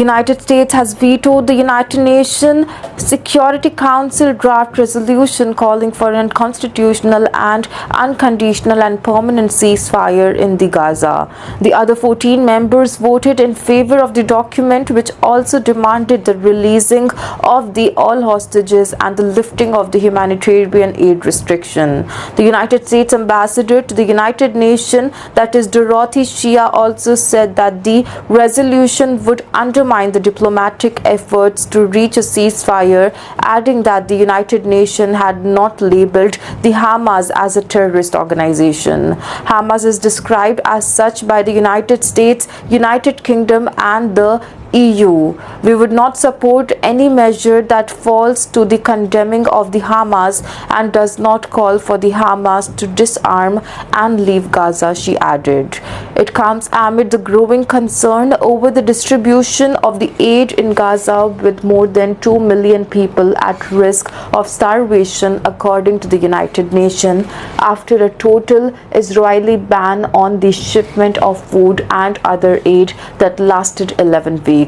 United States has vetoed the United Nations Security Council draft resolution calling for an unconstitutional and unconditional and permanent ceasefire in the Gaza. The other 14 members voted in favor of the document, which also demanded the releasing of the all hostages and the lifting of the humanitarian aid restriction. The United States ambassador to the United Nations, that is Dorothy Shea, also said that the resolution would undermine the diplomatic efforts to reach a ceasefire, adding that the United Nations had not labeled the Hamas as a terrorist organization. Hamas is described as such by the United States, United Kingdom, and the EU. We would not support any measure that falls to the condemning of the Hamas and does not call for the Hamas to disarm and leave Gaza, she added. It comes amid the growing concern over the distribution of the aid in Gaza, with more than 2 million people at risk of starvation, according to the United Nations, after a total Israeli ban on the shipment of food and other aid that lasted 11 weeks.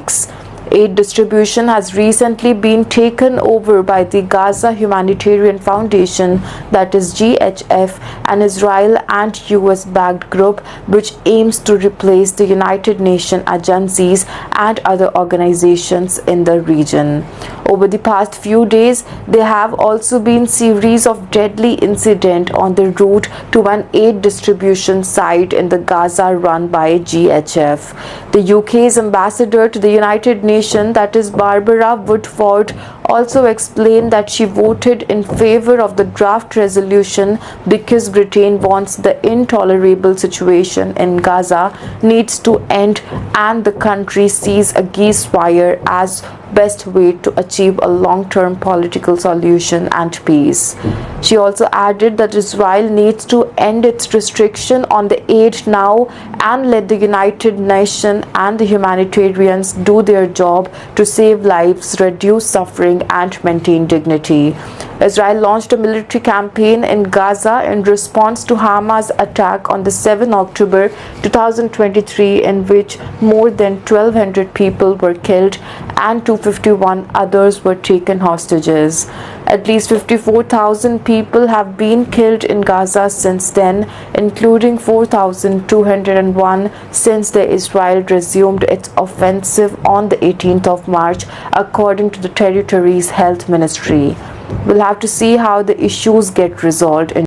Aid distribution has recently been taken over by the Gaza Humanitarian Foundation, that is GHF, an Israel and US-backed group which aims to replace the United Nations agencies and other organizations in the region. Over the past few days, there have also been series of deadly incidents on the route to an aid distribution site in the Gaza run by GHF. The UK's ambassador to the United Nations, that is Barbara Woodford, also explained that she voted in favor of the draft resolution because Britain wants the intolerable situation in Gaza needs to end and the country sees a ceasefire as best way to achieve a long-term political solution and peace. She also added that Israel needs to end its restriction on the aid now and let the United Nations and the humanitarians do their job to save lives, reduce suffering, and maintain dignity. Israel launched a military campaign in Gaza in response to Hamas' attack on the 7th October 2023, in which more than 1,200 people were killed and 251 others were taken hostages. At least 54,000 people have been killed in Gaza since then, including 4,201 since the Israel resumed its offensive on the 18th of March, according to the territory's health ministry. We'll have to see how the issues get resolved in